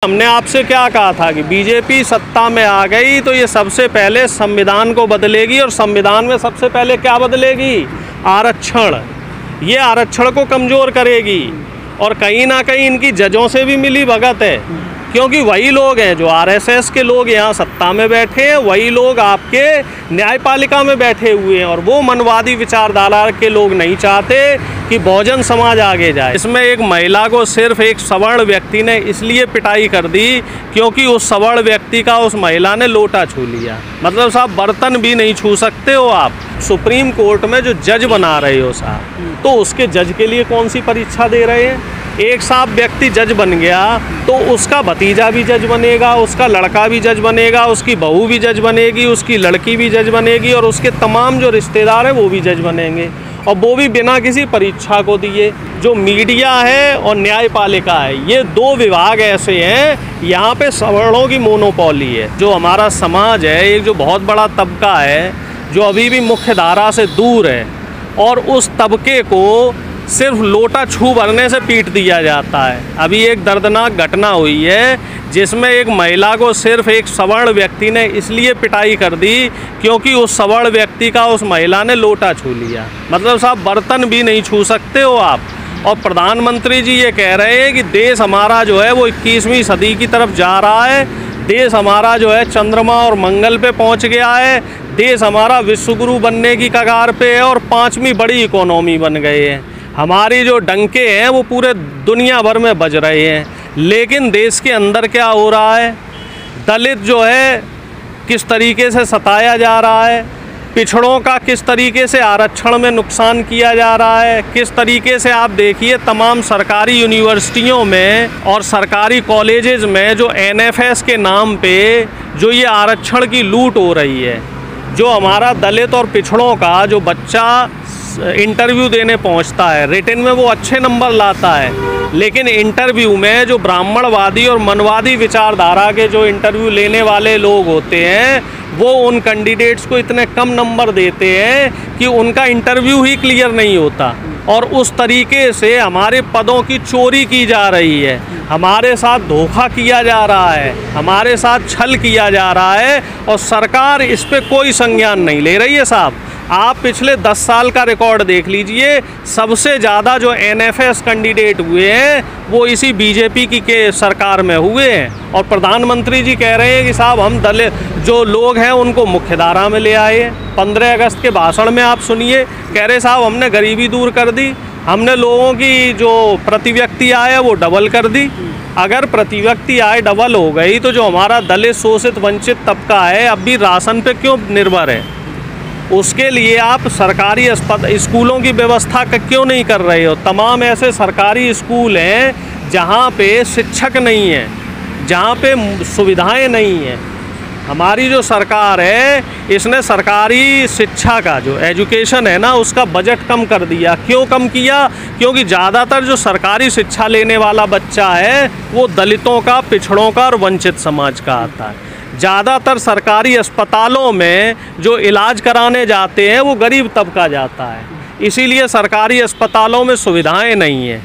हमने आपसे क्या कहा था कि बीजेपी सत्ता में आ गई तो ये सबसे पहले संविधान को बदलेगी और संविधान में सबसे पहले क्या बदलेगी? आरक्षण। ये आरक्षण को कमज़ोर करेगी और कहीं ना कहीं इनकी जजों से भी मिली भगत है, क्योंकि वही लोग हैं जो आरएसएस के लोग यहाँ सत्ता में बैठे हैं, वही लोग आपके न्यायपालिका में बैठे हुए हैं और वो मनवादी विचारधारा के लोग नहीं चाहते कि बहुजन समाज आगे जाए। इसमें एक महिला को सिर्फ एक सवर्ण व्यक्ति ने इसलिए पिटाई कर दी क्योंकि उस सवर्ण व्यक्ति का उस महिला ने लोटा छू लिया। मतलब साहब बर्तन भी नहीं छू सकते हो आप। सुप्रीम कोर्ट में जो जज बना रहे हो साहब, तो उसके जज के लिए कौन सी परीक्षा दे रहे हैं? एक साहब व्यक्ति जज बन गया तो उसका भतीजा भी जज बनेगा, उसका लड़का भी जज बनेगा, उसकी बहू भी जज बनेगी, उसकी लड़की भी जज बनेगी और उसके तमाम जो रिश्तेदार हैं वो भी जज बनेंगे, और वो भी बिना किसी परीक्षा को दिए। जो मीडिया है और न्यायपालिका है, ये दो विभाग ऐसे हैं यहाँ पे सवर्णों की मोनोपोली है। जो हमारा समाज है, एक जो बहुत बड़ा तबका है जो अभी भी मुख्य धारा से दूर है, और उस तबके को सिर्फ लोटा छू भरने से पीट दिया जाता है। अभी एक दर्दनाक घटना हुई है जिसमें एक महिला को सिर्फ एक सवर्ण व्यक्ति ने इसलिए पिटाई कर दी क्योंकि उस सवर्ण व्यक्ति का उस महिला ने लोटा छू लिया। मतलब साहब बर्तन भी नहीं छू सकते हो आप। और प्रधानमंत्री जी ये कह रहे हैं कि देश हमारा जो है वो 21वीं सदी की तरफ जा रहा है, देश हमारा जो है चंद्रमा और मंगल पे पहुंच गया है, देश हमारा विश्वगुरु बनने की कगार पे है और 5वीं बड़ी इकोनॉमी बन गए हैं। हमारी जो डंके हैं वो पूरे दुनिया भर में बज रहे हैं, लेकिन देश के अंदर क्या हो रहा है? दलित जो है किस तरीके से सताया जा रहा है, पिछड़ों का किस तरीके से आरक्षण में नुकसान किया जा रहा है, किस तरीके से आप देखिए तमाम सरकारी यूनिवर्सिटियों में और सरकारी कॉलेजेस में जो एनएफएस के नाम पे जो ये आरक्षण की लूट हो रही है। जो हमारा दलित और पिछड़ों का जो बच्चा इंटरव्यू देने पहुंचता है, रिटन में वो अच्छे नंबर लाता है, लेकिन इंटरव्यू में जो ब्राह्मणवादी और मनवादी विचारधारा के जो इंटरव्यू लेने वाले लोग होते हैं वो उन कैंडिडेट्स को इतने कम नंबर देते हैं कि उनका इंटरव्यू ही क्लियर नहीं होता। और उस तरीके से हमारे पदों की चोरी की जा रही है, हमारे साथ धोखा किया जा रहा है, हमारे साथ छल किया जा रहा है और सरकार इस पे कोई संज्ञान नहीं ले रही है साहब। आप पिछले 10 साल का रिकॉर्ड देख लीजिए, सबसे ज़्यादा जो एनएफएस कैंडिडेट हुए हैं वो इसी बीजेपी की के सरकार में हुए हैं। और प्रधानमंत्री जी कह रहे हैं कि साहब हम दलित जो लोग हैं उनको मुख्यधारा में ले आए। 15 अगस्त के भाषण में आप सुनिए, कह रहे साहब हमने गरीबी दूर कर दी, हमने लोगों की जो प्रति व्यक्ति आय है वो डबल कर दी। अगर प्रति व्यक्ति आय डबल हो गई तो जो हमारा दलित शोषित वंचित तबका है अब भी राशन पे क्यों निर्भर है? उसके लिए आप सरकारी स्कूलों की व्यवस्था क्यों नहीं कर रहे हो? तमाम ऐसे सरकारी स्कूल हैं जहाँ पे शिक्षक नहीं है, जहाँ पे सुविधाएं नहीं हैं। हमारी जो सरकार है इसने सरकारी शिक्षा का जो एजुकेशन है ना उसका बजट कम कर दिया। क्यों कम किया? क्योंकि ज़्यादातर जो सरकारी शिक्षा लेने वाला बच्चा है वो दलितों का, पिछड़ों का और वंचित समाज का आता है। ज़्यादातर सरकारी अस्पतालों में जो इलाज कराने जाते हैं वो गरीब तबका जाता है, इसीलिए सरकारी अस्पतालों में सुविधाएं नहीं हैं।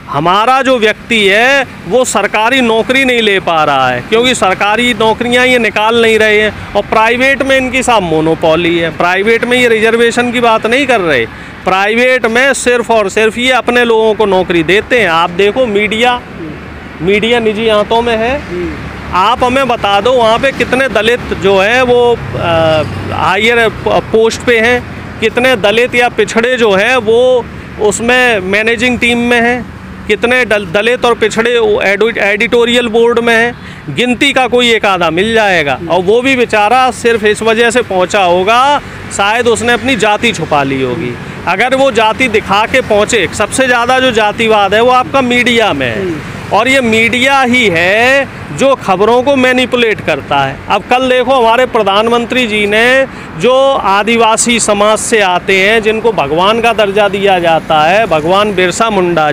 हमारा जो व्यक्ति है वो सरकारी नौकरी नहीं ले पा रहा है क्योंकि सरकारी नौकरियां ये निकाल नहीं रहे हैं, और प्राइवेट में इनकी साहब मोनोपोली है। प्राइवेट में ये रिजर्वेशन की बात नहीं कर रहे, प्राइवेट में सिर्फ और सिर्फ ये अपने लोगों को नौकरी देते हैं। आप देखो मीडिया निजी हाथों में है। आप हमें बता दो वहाँ पे कितने दलित जो हैं वो हायर पोस्ट पे हैं, कितने दलित या पिछड़े जो हैं वो उसमें मैनेजिंग टीम में हैं, कितने दलित और पिछड़े एडिटोरियल बोर्ड में हैं। गिनती का कोई एक आधा मिल जाएगा, और वो भी बेचारा सिर्फ इस वजह से पहुंचा होगा शायद उसने अपनी जाति छुपा ली होगी। अगर वो जाति दिखा के पहुंचे, सबसे ज़्यादा जो जातिवाद है वो आपका मीडिया में है, और ये मीडिया ही है जो खबरों को मैनिपुलेट करता है। अब कल देखो हमारे प्रधानमंत्री जी ने जो आदिवासी समाज से आते हैं जिनको भगवान का दर्जा दिया जाता है, भगवान बिरसा मुंडा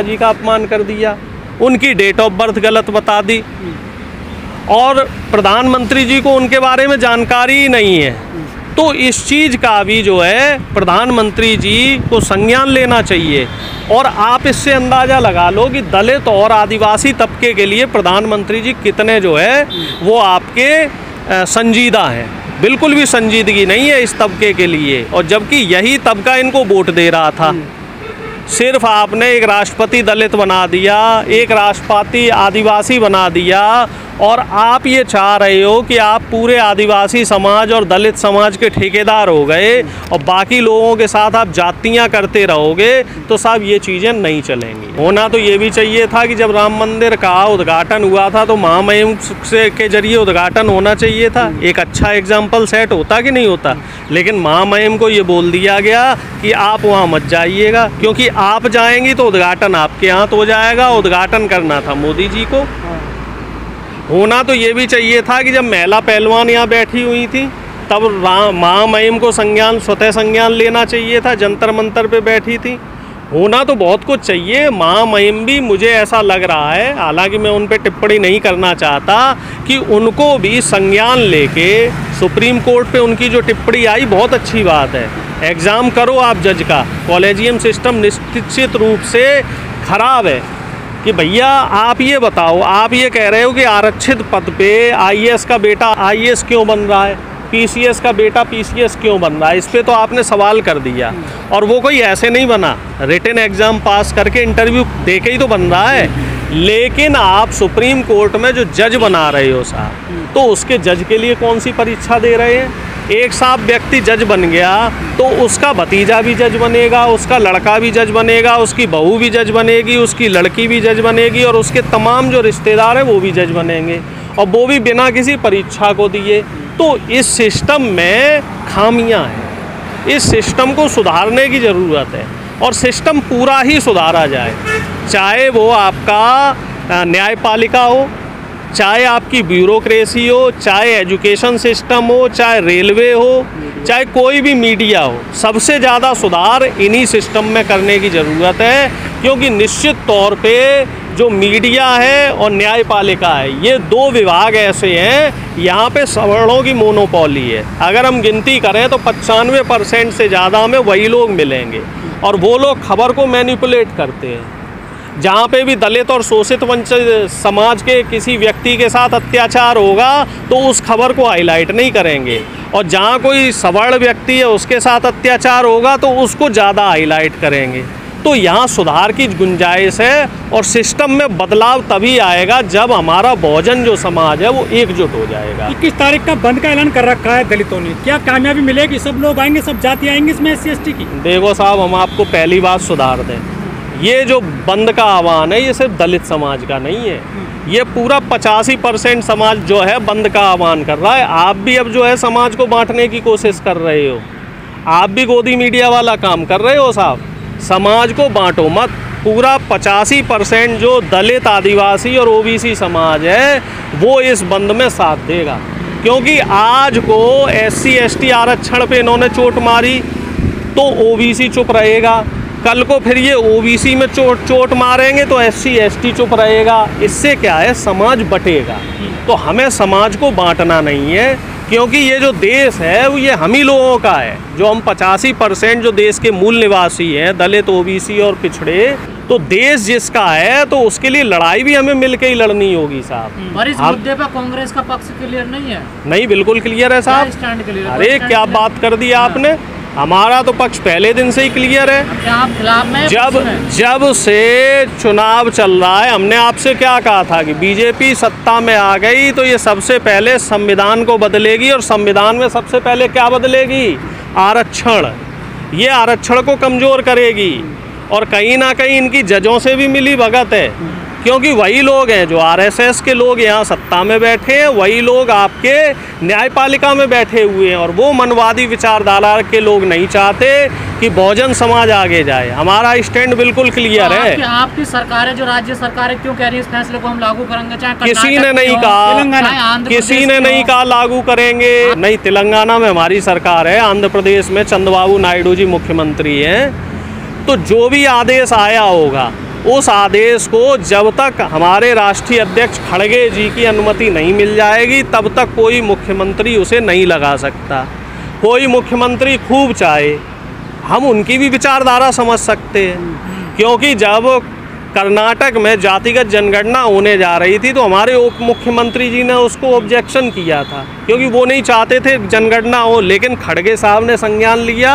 जी का अपमान कर दिया, उनकी डेट ऑफ बर्थ गलत बता दी, और प्रधानमंत्री जी को उनके बारे में जानकारी ही नहीं है। तो इस चीज़ का भी जो है प्रधानमंत्री जी को संज्ञान लेना चाहिए। और आप इससे अंदाज़ा लगा लो कि दलित और आदिवासी तबके के लिए प्रधानमंत्री जी कितने जो है वो आपके संजीदा हैं। बिल्कुल भी संजीदगी नहीं है इस तबके के लिए, और जबकि यही तबका इनको वोट दे रहा था। सिर्फ आपने एक राष्ट्रपति दलित बना दिया, एक राष्ट्रपति आदिवासी बना दिया, और आप ये चाह रहे हो कि आप पूरे आदिवासी समाज और दलित समाज के ठेकेदार हो गए और बाकी लोगों के साथ आप जातियां करते रहोगे, तो साहब ये चीज़ें नहीं चलेंगी। होना तो ये भी चाहिए था कि जब राम मंदिर का उद्घाटन हुआ था तो महामहिम से के जरिए उद्घाटन होना चाहिए था, एक अच्छा एग्जाम्पल सेट होता कि नहीं होता। लेकिन महामहिम को ये बोल दिया गया कि आप वहाँ मत जाइएगा, क्योंकि आप जाएंगी तो उद्घाटन आपके यहाँ हो जाएगा। उद्घाटन करना था मोदी जी को। होना तो ये भी चाहिए था कि जब महिला पहलवान यहाँ बैठी हुई थी तब महामहिम को स्वतः संज्ञान लेना चाहिए था, जंतर मंतर पे बैठी थी। होना तो बहुत कुछ चाहिए। महामहिम भी, मुझे ऐसा लग रहा है, हालांकि मैं उन पे टिप्पणी नहीं करना चाहता, कि उनको भी संज्ञान लेके सुप्रीम कोर्ट पे उनकी जो टिप्पणी आई बहुत अच्छी बात है। एग्ज़ाम करो आप जज का, कॉलेजियम सिस्टम निश्चित रूप से ख़राब है। कि भैया आप ये बताओ, आप ये कह रहे हो कि आरक्षित पद पे आईएएस का बेटा आईएएस क्यों बन रहा है, पीसीएस का बेटा पीसीएस क्यों बन रहा है, इस पे तो आपने सवाल कर दिया। और वो कोई ऐसे नहीं बना, रिटन एग्ज़ाम पास करके इंटरव्यू दे के ही तो बन रहा है। लेकिन आप सुप्रीम कोर्ट में जो जज बना रहे हो साहब, तो उसके जज के लिए कौन सी परीक्षा दे रहे हैं? एक साहब व्यक्ति जज बन गया तो उसका भतीजा भी जज बनेगा, उसका लड़का भी जज बनेगा, उसकी बहू भी जज बनेगी, उसकी लड़की भी जज बनेगी, और उसके तमाम जो रिश्तेदार हैं वो भी जज बनेंगे, और वो भी बिना किसी परीक्षा को दिए। तो इस सिस्टम में खामियां हैं, इस सिस्टम को सुधारने की ज़रूरत है, और सिस्टम पूरा ही सुधारा जाए। चाहे वो आपका न्यायपालिका हो, चाहे आपकी ब्यूरोक्रेसी हो, चाहे एजुकेशन सिस्टम हो, चाहे रेलवे हो, चाहे कोई भी मीडिया हो, सबसे ज़्यादा सुधार इन्हीं सिस्टम में करने की ज़रूरत है। क्योंकि निश्चित तौर पे जो मीडिया है और न्यायपालिका है, ये दो विभाग ऐसे हैं, यहाँ पे सवर्णों की मोनोपोली है। अगर हम गिनती करें तो 95% से ज़्यादा हमें वही लोग मिलेंगे, और वो लोग खबर को मैनिपुलेट करते हैं। जहाँ पे भी दलित और शोषित वंचित समाज के किसी व्यक्ति के साथ अत्याचार होगा तो उस खबर को हाईलाइट नहीं करेंगे, और जहाँ कोई सवर्ण व्यक्ति है उसके साथ अत्याचार होगा तो उसको ज़्यादा हाईलाइट करेंगे। तो यहाँ सुधार की गुंजाइश है, और सिस्टम में बदलाव तभी आएगा जब हमारा बहुजन जो समाज है वो एकजुट हो जाएगा। 21 तारीख का बंद का ऐलान कर रखा है दलितों ने, क्या कामयाबी मिलेगी? सब लोग आएंगे, सब जाति आएंगी इसमें SC ST की? देखो साहब, हम आपको पहली बात सुधार दें, ये जो बंद का आह्वान है ये सिर्फ दलित समाज का नहीं है, ये पूरा 85% समाज जो है बंद का आह्वान कर रहा है। आप भी अब जो है समाज को बांटने की कोशिश कर रहे हो, आप भी गोदी मीडिया वाला काम कर रहे हो साहब। समाज को बांटो मत, पूरा 85% जो दलित, आदिवासी और OBC समाज है वो इस बंद में साथ देगा। क्योंकि आज को SC ST आरक्षण पे इन्होंने चोट मारी तो OBC चुप रहेगा, कल को फिर ये OBC में चोट मारेंगे तो SC ST चुप रहेगा। इससे क्या है, समाज बटेगा। तो हमें समाज को बांटना नहीं है, क्योंकि ये जो देश है वो ये हम ही लोगों का है, जो हम 85% जो देश के मूल निवासी हैं, दलित, OBC और पिछड़े। तो देश जिसका है तो उसके लिए लड़ाई भी हमें मिलकर ही लड़नी होगी साहब। और इस मुद्दे पर कांग्रेस का पक्ष क्लियर नहीं है? नहीं, बिल्कुल क्लियर है साहब। Stand clear? अरे क्या बात कर दी आपने, हमारा तो पक्ष पहले दिन से ही क्लियर है। आप खिलाफ में? जब से चुनाव चल रहा है, हमने आपसे क्या कहा था कि बीजेपी सत्ता में आ गई तो ये सबसे पहले संविधान को बदलेगी, और संविधान में सबसे पहले क्या बदलेगी? आरक्षण। ये आरक्षण को कमज़ोर करेगी, और कहीं ना कहीं इनकी जजों से भी मिली भगत है, क्योंकि वही लोग हैं जो RSS के लोग यहाँ सत्ता में बैठे हैं, वही लोग आपके न्यायपालिका में बैठे हुए हैं, और वो मनवादी विचारधारा के लोग नहीं चाहते कि बहुजन समाज आगे जाए। हमारा स्टैंड बिल्कुल क्लियर है। आपकी सरकार है, जो राज्य सरकार है, क्यों कह रही है इस फैसले को हम लागू करेंगे? चाहे किसी ने नहीं कहा, किसी ने नहीं कहा लागू करेंगे। नहीं, तेलंगाना में हमारी सरकार है, आंध्र प्रदेश में चंद्रबाबू नायडू जी मुख्यमंत्री हैं। तो जो भी आदेश आया होगा उस आदेश को जब तक हमारे राष्ट्रीय अध्यक्ष खड़गे जी की अनुमति नहीं मिल जाएगी तब तक कोई मुख्यमंत्री उसे नहीं लगा सकता। कोई मुख्यमंत्री खूब चाहे, हम उनकी भी विचारधारा समझ सकते हैं, क्योंकि जब कर्नाटक में जातिगत जनगणना होने जा रही थी तो हमारे उप मुख्यमंत्री जी ने उसको ऑब्जेक्शन किया था, क्योंकि वो नहीं चाहते थे जनगणना हो। लेकिन खड़गे साहब ने संज्ञान लिया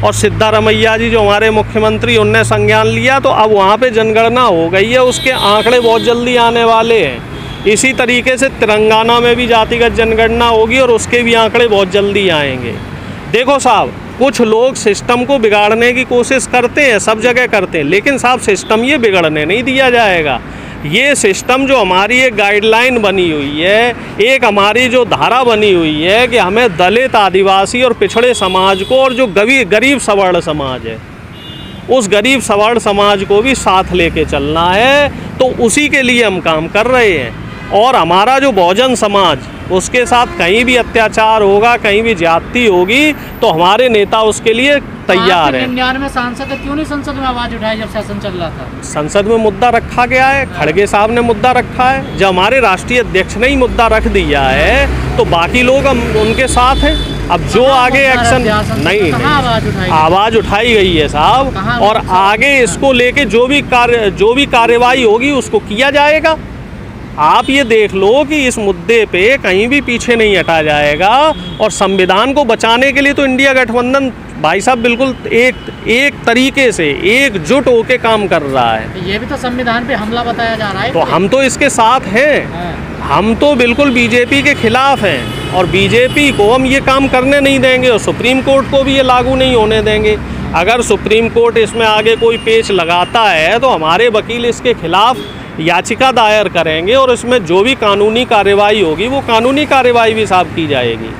और सिद्धारमैया जी जो हमारे मुख्यमंत्री उनने संज्ञान लिया, तो अब वहाँ पे जनगणना हो गई है, उसके आंकड़े बहुत जल्दी आने वाले हैं। इसी तरीके से तेलंगाना में भी जातिगत जनगणना होगी और उसके भी आंकड़े बहुत जल्दी आएंगे। देखो साहब, कुछ लोग सिस्टम को बिगाड़ने की कोशिश करते हैं, सब जगह करते हैं, लेकिन साहब सिस्टम ये बिगड़ने नहीं दिया जाएगा। ये सिस्टम जो हमारी एक गाइडलाइन बनी हुई है, एक हमारी जो धारा बनी हुई है कि हमें दलित, आदिवासी और पिछड़े समाज को और जो गरीब सवर्ण समाज है, उस गरीब सवर्ण समाज को भी साथ लेके चलना है, तो उसी के लिए हम काम कर रहे हैं। और हमारा जो बहुजन समाज, उसके साथ कहीं भी अत्याचार होगा, कहीं भी ज्यादती होगी, तो हमारे नेता उसके लिए तैयार है। 99 सांसद क्यों नहीं संसद में आवाज उठाई जब शासन चल रहा था? संसद में मुद्दा रखा गया है, खड़गे साहब ने मुद्दा रखा है। जब हमारे राष्ट्रीय अध्यक्ष ने ही मुद्दा रख दिया है तो बाकी लोग हम उनके साथ हैं। अब जो आगे एक्शन नहीं, आवाज उठाई गई है साहब, और आगे इसको लेके जो भी कार्यवाही होगी उसको किया जाएगा। आप ये देख लो कि इस मुद्दे पे कहीं भी पीछे नहीं हटा जाएगा, और संविधान को बचाने के लिए तो इंडिया गठबंधन भाई साहब बिल्कुल एक तरीके से एकजुट होके काम कर रहा है। ये भी तो संविधान पे हमला बताया जा रहा है। तो हम तो इसके साथ हैं, हम तो बिल्कुल बीजेपी के खिलाफ हैं, और बीजेपी को हम ये काम करने नहीं देंगे, और सुप्रीम कोर्ट को भी ये लागू नहीं होने देंगे। अगर सुप्रीम कोर्ट इसमें आगे कोई पेच लगाता है तो हमारे वकील इसके खिलाफ याचिका दायर करेंगे, और इसमें जो भी कानूनी कार्यवाही होगी वो कानूनी कार्यवाही भी साहब की जाएगी।